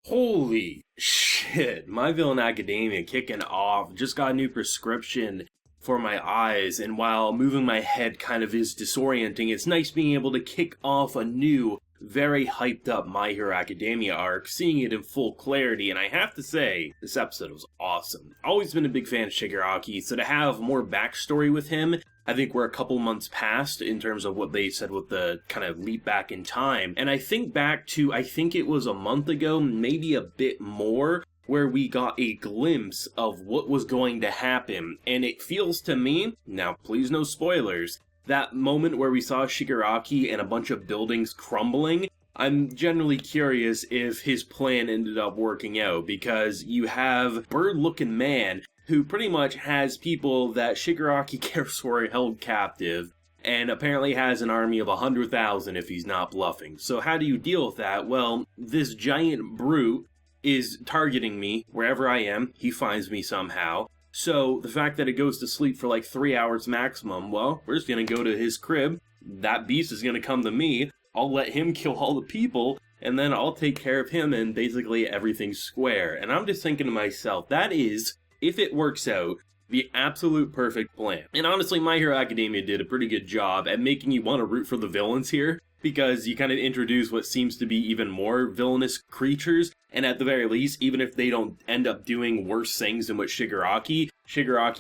Holy shit, My Villain Academia kicking off. Just got a new prescription for my eyes, and while moving my head kind of is disorienting, it's nice being able to kick off a new, very hyped up My Hero Academia arc, seeing it in full clarity, and I have to say, this episode was awesome. Always been a big fan of Shigaraki, so to have more backstory with him, I think we're a couple months past in terms of what they said with the kind of leap back in time. And I think back to, I think it was a month ago, maybe a bit more, where we got a glimpse of what was going to happen. And it feels to me, now please no spoilers, that moment where we saw Shigaraki and a bunch of buildings crumbling, I'm generally curious if his plan ended up working out, because you have bird-looking man who pretty much has people that Shigaraki cares for held captive, and apparently has an army of 100,000 if he's not bluffing. So how do you deal with that? Well, this giant brute is targeting me wherever I am. He finds me somehow. So the fact that it goes to sleep for like 3 hours maximum, well, we're just going to go to his crib. That beast is going to come to me. I'll let him kill all the people, and then I'll take care of him, and basically everything's square. And I'm just thinking to myself, that is, if it works out, the absolute perfect plan. And honestly, My Hero Academia did a pretty good job at making you want to root for the villains here, because you kind of introduce what seems to be even more villainous creatures, and at the very least, even if they don't end up doing worse things than what Shigaraki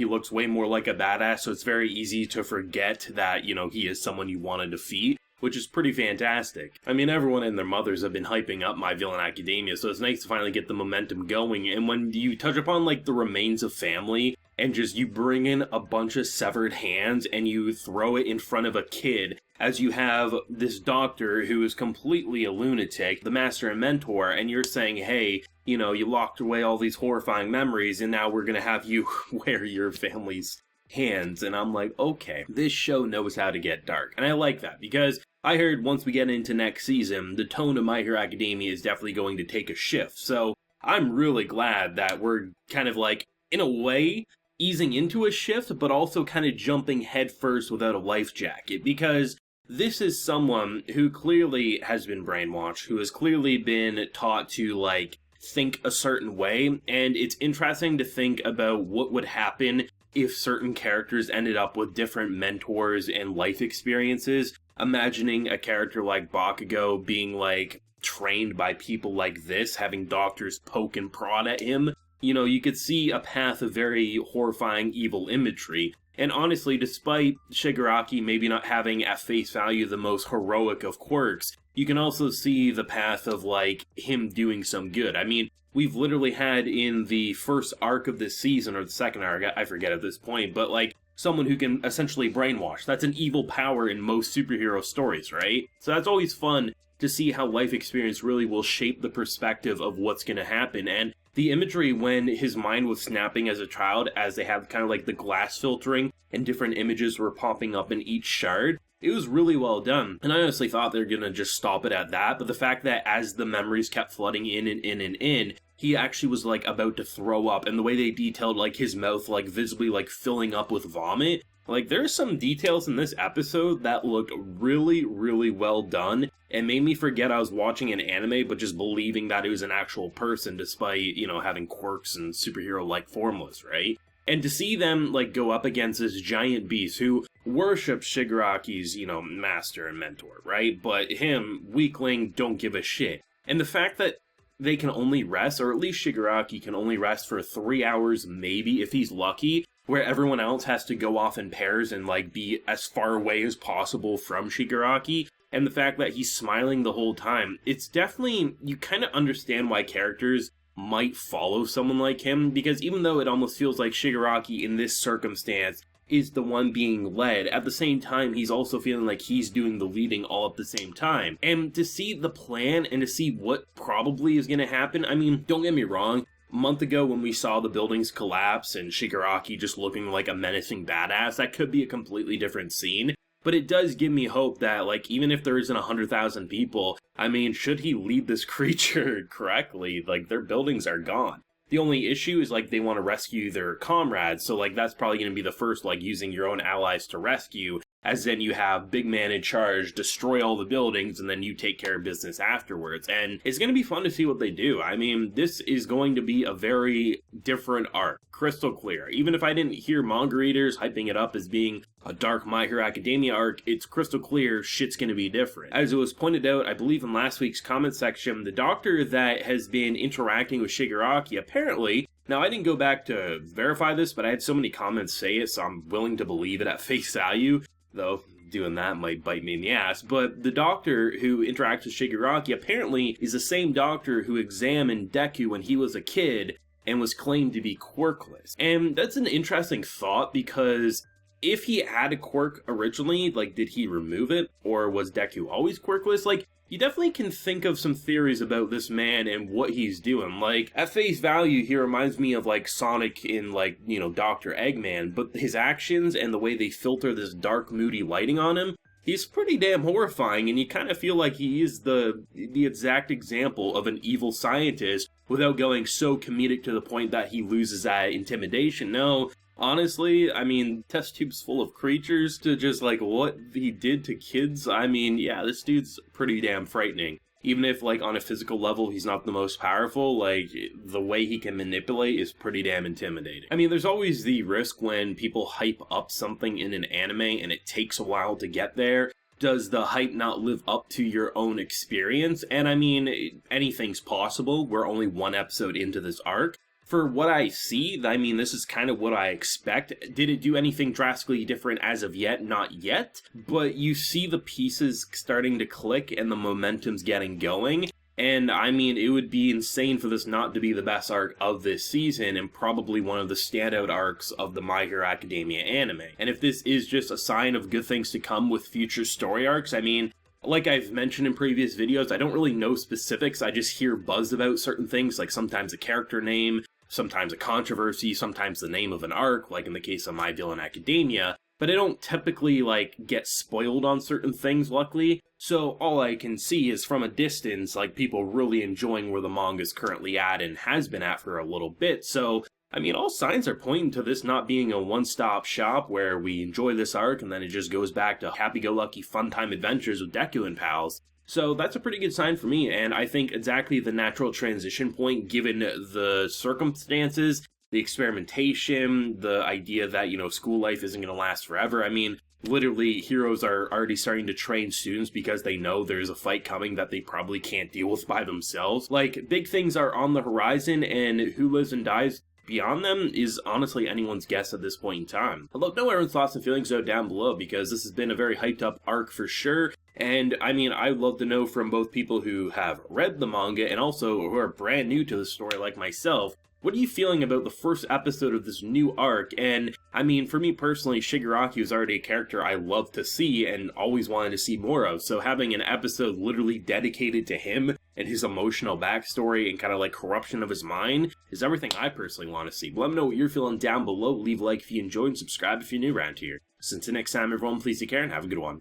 looks way more like a badass, so it's very easy to forget that, you know, he is someone you want to defeat, which is pretty fantastic. I mean, everyone and their mothers have been hyping up My Villain Academia, so it's nice to finally get the momentum going, and when you touch upon, like, the remains of family, and just you bring in a bunch of severed hands, and you throw it in front of a kid, as you have this doctor who is completely a lunatic, the master and mentor, and you're saying, hey, you know, you locked away all these horrifying memories, and now we're gonna have you wear your family's hands. And I'm like, okay, this show knows how to get dark. And I like that, because I heard once we get into next season, the tone of My Hero Academia is definitely going to take a shift. So I'm really glad that we're kind of like, in a way, easing into a shift, but also kind of jumping headfirst without a life jacket, because this is someone who clearly has been brainwashed, who has clearly been taught to, like, think a certain way, and it's interesting to think about what would happen if certain characters ended up with different mentors and life experiences. Imagining a character like Bakugo being, like, trained by people like this, having doctors poke and prod at him. You know, you could see a path of very horrifying evil imagery. And honestly, despite Shigaraki maybe not having at face value the most heroic of quirks, you can also see the path of, like, him doing some good. I mean, we've literally had in the first arc of this season, or the second arc, I forget at this point, but, like, someone who can essentially brainwash. That's an evil power in most superhero stories, right? So that's always fun to see how life experience really will shape the perspective of what's going to happen. And the imagery when his mind was snapping as a child, as they have kind of like the glass filtering and different images were popping up in each shard, it was really well done. And I honestly thought they were going to just stop it at that, but the fact that as the memories kept flooding in and in and in, he actually was, like, about to throw up, and the way they detailed, like, his mouth, like, visibly, like, filling up with vomit, like, there's some details in this episode that looked really, really well done, and made me forget I was watching an anime, but just believing that it was an actual person, despite, you know, having quirks and superhero-like formulas, right? And to see them, like, go up against this giant beast who worships Shigaraki's, you know, master and mentor, right? But him, weakling, don't give a shit. And the fact that they can only rest, or at least Shigaraki can only rest for 3 hours, maybe, if he's lucky, where everyone else has to go off in pairs and, like, be as far away as possible from Shigaraki, and the fact that he's smiling the whole time, it's definitely, you kind of understand why characters might follow someone like him, because even though it almost feels like Shigaraki in this circumstance is the one being led, at the same time he's also feeling like he's doing the leading all at the same time. And to see the plan and to see what probably is going to happen, I mean, don't get me wrong, a month ago when we saw the buildings collapse and Shigaraki just looking like a menacing badass, that could be a completely different scene. But it does give me hope that, like, even if there isn't 100,000 people, I mean, should he lead this creature correctly, like, their buildings are gone. The only issue is, like, they want to rescue their comrades, so, like, that's probably going to be the first, like, using your own allies to rescue, as in you have big man in charge, destroy all the buildings, and then you take care of business afterwards. And it's going to be fun to see what they do. I mean, this is going to be a very different arc, crystal clear. Even if I didn't hear manga readers hyping it up as being a dark My Hero Academia arc, it's crystal clear shit's going to be different. As it was pointed out, I believe in last week's comment section, the doctor that has been interacting with Shigaraki apparently, now I didn't go back to verify this, but I had so many comments say it, so I'm willing to believe it at face value, though doing that might bite me in the ass. But the doctor who interacts with Shigaraki apparently is the same doctor who examined Deku when he was a kid and was claimed to be quirkless. And that's an interesting thought, because if he had a quirk originally, like, did he remove it? Or was Deku always quirkless? Like, you definitely can think of some theories about this man and what he's doing. Like, at face value, he reminds me of, like, Sonic in, like, you know, Dr. Eggman. But his actions and the way they filter this dark, moody lighting on him, he's pretty damn horrifying, and you kind of feel like he is the exact example of an evil scientist without going so comedic to the point that he loses that intimidation. No, honestly, I mean, test tubes full of creatures to just, like, what he did to kids, I mean, yeah, this dude's pretty damn frightening. Even if, like, on a physical level, he's not the most powerful, like, the way he can manipulate is pretty damn intimidating. I mean, there's always the risk when people hype up something in an anime and it takes a while to get there. Does the hype not live up to your own experience? And I mean, anything's possible. We're only one episode into this arc. For what I see, I mean, this is kind of what I expect. Did it do anything drastically different as of yet? Not yet. But you see the pieces starting to click and the momentum's getting going. And I mean, it would be insane for this not to be the best arc of this season, and probably one of the standout arcs of the My Hero Academia anime. And if this is just a sign of good things to come with future story arcs, I mean, like I've mentioned in previous videos, I don't really know specifics. I just hear buzz about certain things, like sometimes a character name, sometimes a controversy, sometimes the name of an arc, like in the case of My Villain Academia. But I don't typically, like, get spoiled on certain things, luckily. So all I can see is from a distance, like, people really enjoying where the manga's currently at and has been at for a little bit. So, I mean, all signs are pointing to this not being a one-stop shop where we enjoy this arc and then it just goes back to happy-go-lucky fun-time adventures with Deku and pals. So that's a pretty good sign for me, and I think exactly the natural transition point given the circumstances, the experimentation, the idea that, you know, school life isn't going to last forever. I mean, literally, heroes are already starting to train students because they know there's a fight coming that they probably can't deal with by themselves. Like, big things are on the horizon, and who lives and dies beyond them is honestly anyone's guess at this point in time. I'd love to know everyone's thoughts and feelings out down below, because this has been a very hyped up arc for sure. And I mean, I'd love to know from both people who have read the manga and also who are brand new to the story like myself, what are you feeling about the first episode of this new arc? And, I mean, for me personally, Shigaraki is already a character I love to see and always wanted to see more of, so having an episode literally dedicated to him and his emotional backstory and kind of like corruption of his mind is everything I personally want to see. But let me know what you're feeling down below. Leave a like if you enjoyed and subscribe if you're new around here. So until next time, everyone, please take care and have a good one.